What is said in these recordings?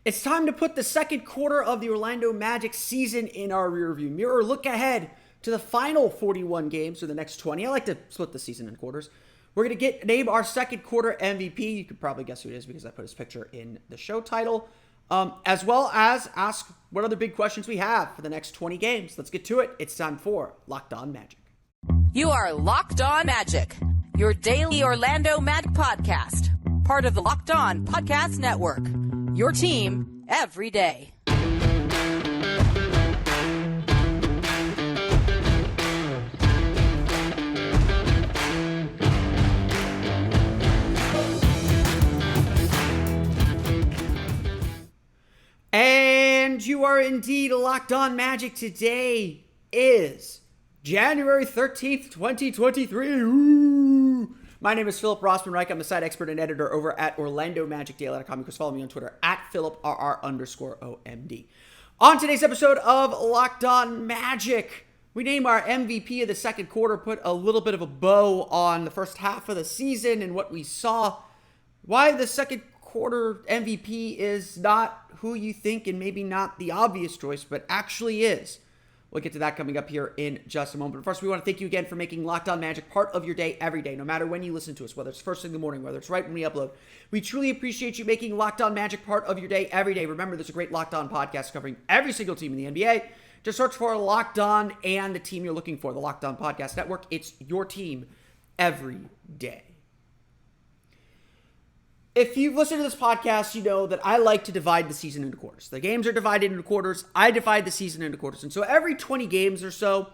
It's time to put the second quarter of the Orlando Magic season in our rearview mirror. Look ahead to the final 41 games or the next 20. I like to split the season in quarters. We're going to name our second quarter MVP. You could probably guess who it is because I put his picture in the show title. As well as ask what other big questions we have for the next 20 games. Let's get to it. It's time for Locked On Magic. You are Locked On Magic, your daily Orlando Magic podcast. Part of the Locked On Podcast Network. Your team every day. And you are indeed Locked On Magic. Today is January 13th, 2023. Ooh. My name is Philip Rossman-Reich. I'm the site expert and editor over at OrlandoMagicDaily.com. You can follow me on Twitter at PhilipRR_OMD. On today's episode of Locked On Magic, we name our MVP of the second quarter, put a little bit of a bow on the first half of the season and what we saw, why the second quarter MVP is not who you think and maybe not the obvious choice, but actually is. We'll get to that coming up here in just a moment. But first, we want to thank you again for making Locked On Magic part of your day every day, no matter when you listen to us, whether it's first thing in the morning, whether it's right when we upload. We truly appreciate you making Locked On Magic part of your day every day. Remember, there's a great Locked On podcast covering every single team in the NBA. Just search for Locked On and the team you're looking for, the Locked On Podcast Network. It's your team every day. If you've listened to this podcast, you know that I like to divide the season into quarters. The games are divided into quarters. I divide the season into quarters. And so every 20 games or so,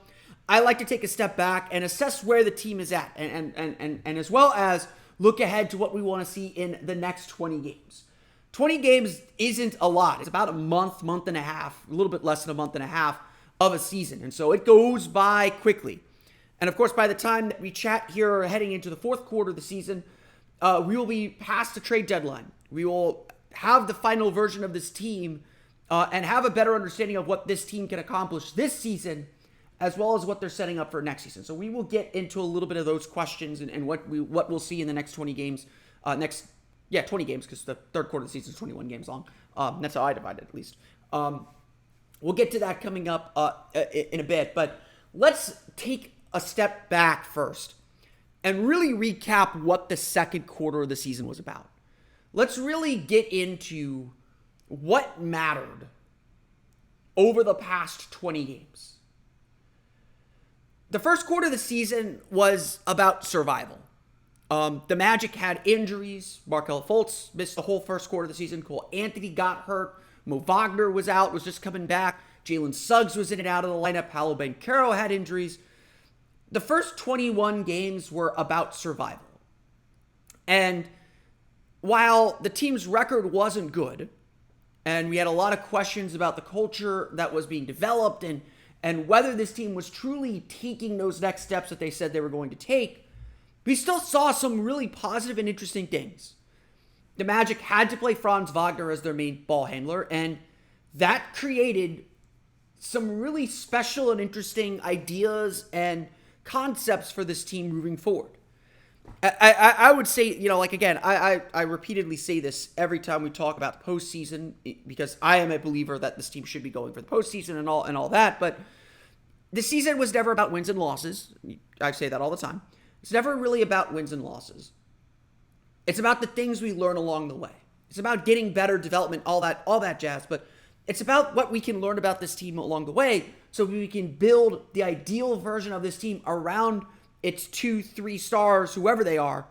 I like to take a step back and assess where the team is at. And as well as look ahead to what we want to see in the next 20 games. 20 games isn't a lot. It's about a month and a half, a little bit less than a month and a half of a season. And so it goes by quickly. And of course, by the time that we chat here heading into the fourth quarter of the season, we will be past the trade deadline. We will have the final version of this team and have a better understanding of what this team can accomplish this season, as well as what they're setting up for next season. So we will get into a little bit of those questions and what we'll see in the next 20 games. 20 games, because the third quarter of the season is 21 games long. That's how I divide it, at least. We'll get to that coming up in a bit, but let's take a step back first and really recap what the second quarter of the season was about. Let's really get into what mattered over the past 20 games. The first quarter of the season was about survival. The Magic had injuries. Markelle Fultz missed the whole first quarter of the season. Cole Anthony got hurt. Mo Wagner was out, was just coming back. Jalen Suggs was in and out of the lineup. Paolo Banchero had injuries. The first 21 games were about survival. And while the team's record wasn't good, and we had a lot of questions about the culture that was being developed and whether this team was truly taking those next steps that they said they were going to take, we still saw some really positive and interesting things. The Magic had to play Franz Wagner as their main ball handler, and that created some really special and interesting ideas and concepts for this team moving forward. I would say, again, I repeatedly say this every time we talk about the postseason, because I am a believer that this team should be going for the postseason and all that, but the season was never about wins and losses. I say that all the time. It's never really about wins and losses. It's about the things we learn along the way. It's about getting better, development, all that jazz, but it's about what we can learn about this team along the way so we can build the ideal version of this team around its 2-3 stars, whoever they are,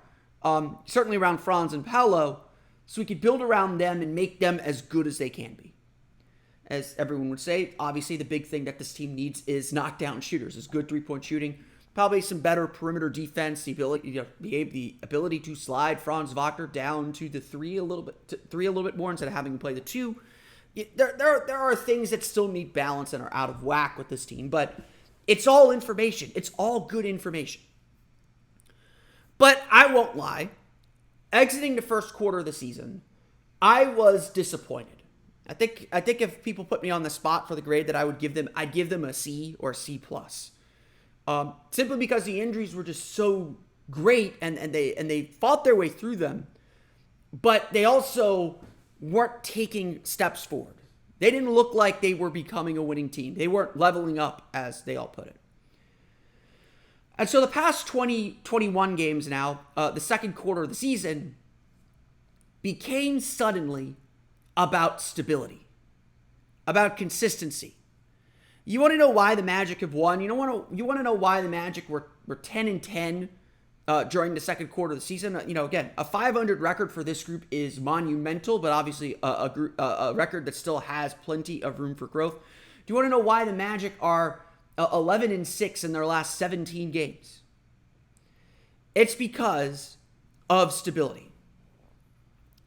certainly around Franz and Paolo, so we can build around them and make them as good as they can be. As everyone would say, obviously the big thing that this team needs is knockdown shooters, is good three-point shooting, probably some better perimeter defense, the ability to slide Franz Wagner down to the three a little bit more instead of having to play the two. There are things that still need balance and are out of whack with this team, but it's all information. It's all good information. But I won't lie. Exiting the first quarter of the season, I was disappointed. I think if people put me on the spot for the grade that I would give them, I'd give them a C or a C+. Simply because the injuries were just so great and they fought their way through them, but they also weren't taking steps forward. They didn't look like they were becoming a winning team. They weren't leveling up, as they all put it. And so the past 21 games now, the second quarter of the season, became suddenly about stability, about consistency. You want to know why the Magic have won? You want to know why the Magic were 10-10 during the second quarter of the season? Again, a 500 record for this group is monumental, but obviously a record that still has plenty of room for growth. Do you want to know why the Magic are 11-6 in their last 17 games? It's because of stability.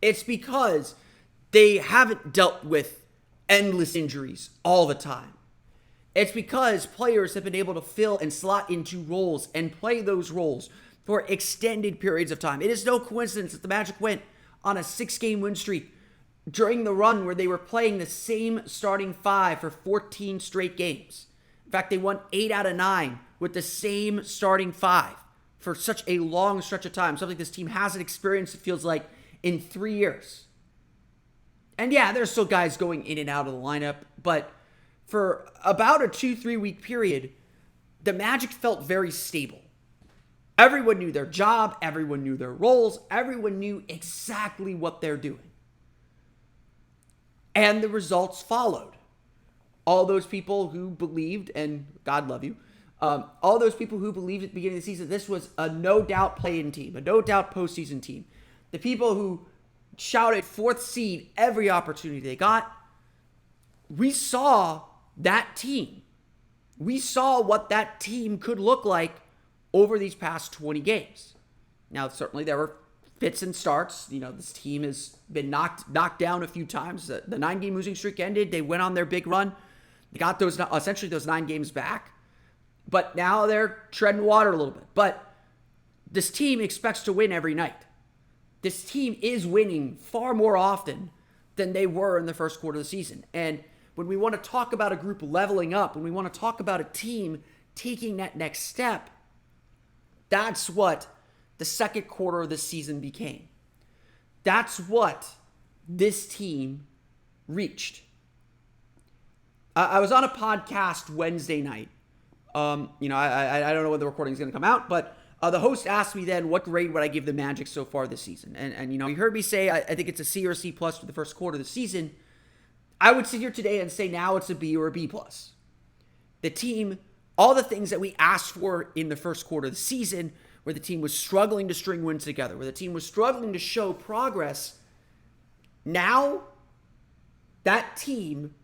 It's because they haven't dealt with endless injuries all the time. It's because players have been able to fill and slot into roles and play those roles for extended periods of time. It is no coincidence that the Magic went on a 6-game win streak during the run where they were playing the same starting five for 14 straight games. In fact, they won 8 out of 9 with the same starting five for such a long stretch of time. Something this team hasn't experienced, it feels like, in 3 years. And yeah, there's still guys going in and out of the lineup, but for about a 2-3 week period, the Magic felt very stable. Everyone knew their job, everyone knew their roles, everyone knew exactly what they're doing. And the results followed. All those people who believed, and God love you, all those people who believed at the beginning of the season this was a no-doubt play-in team, a no-doubt postseason team. The people who shouted fourth seed every opportunity they got, we saw that team. We saw what that team could look like over these past 20 games. Now, certainly there were fits and starts. This team has been knocked down a few times. The 9-game losing streak ended. They went on their big run. They got essentially those 9 games back. But now they're treading water a little bit. But this team expects to win every night. This team is winning far more often than they were in the first quarter of the season. And when we want to talk about a group leveling up, when we want to talk about a team taking that next step, that's what the second quarter of the season became. That's what this team reached. I was on a podcast Wednesday night. I don't know when the recording is going to come out, but the host asked me then what grade would I give the Magic so far this season. And you heard me say I think it's a C or C plus for the first quarter of the season. I would sit here today and say now it's a B or a B plus. The team, all the things that we asked for in the first quarter of the season, where the team was struggling to string wins together, where the team was struggling to show progress, now that team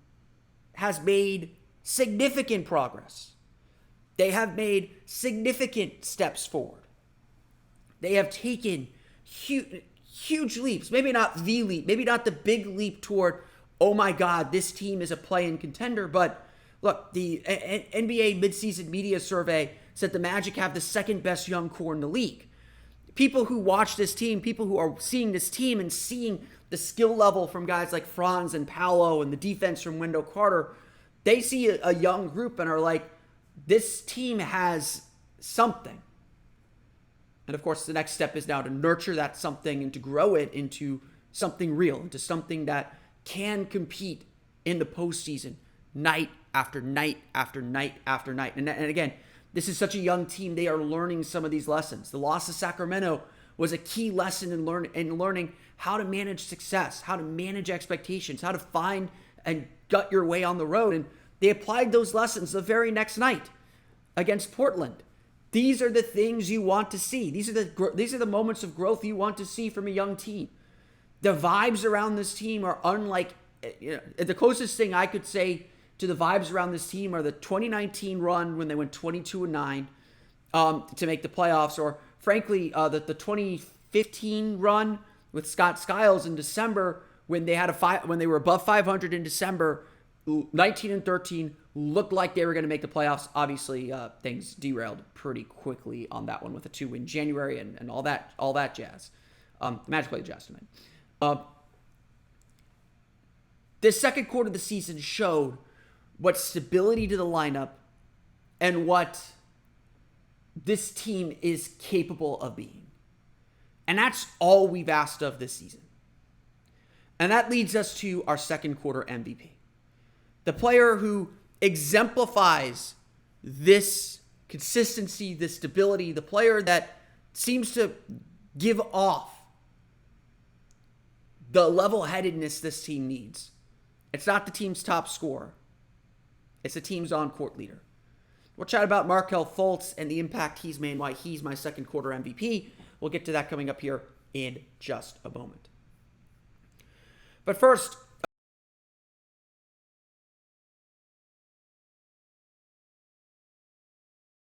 has made significant progress. They have made significant steps forward. They have taken huge leaps. Maybe not the leap, maybe not the big leap toward, oh my God, this team is a play-in contender. But look, the NBA midseason media survey said the Magic have the second best young core in the league. People who watch this team, people who are seeing this team and seeing the skill level from guys like Franz and Paolo and the defense from Wendell Carter, they see a young group and are like, this team has something. And of course, the next step is now to nurture that something and to grow it into something real, into something that can compete in the postseason night after night after night after night. And again, this is such a young team. They are learning some of these lessons. The loss of Sacramento was a key lesson in learning how to manage success, how to manage expectations, how to find and gut your way on the road. And they applied those lessons the very next night against Portland. These are the things you want to see. These are the moments of growth you want to see from a young team. The vibes around this team are unlike, the closest thing I could say to the vibes around this team are the 2019 run when they went 22-9 to make the playoffs, or frankly, the 2015 run with Scott Skiles in December when they were above 500 in December, 19-13, looked like they were going to make the playoffs. Obviously, things derailed pretty quickly on that one with a 2-win January and all that jazz. Magic played the Jazz tonight. This second quarter of the season showed what stability to the lineup and what this team is capable of being. And that's all we've asked of this season. And that leads us to our second quarter MVP. The player who exemplifies this consistency, this stability, the player that seems to give off the level-headedness this team needs. It's not the team's top scorer. It's the team's on-court leader. We'll chat about Markelle Fultz and the impact he's made, why he's my second quarter MVP. We'll get to that coming up here in just a moment. But first,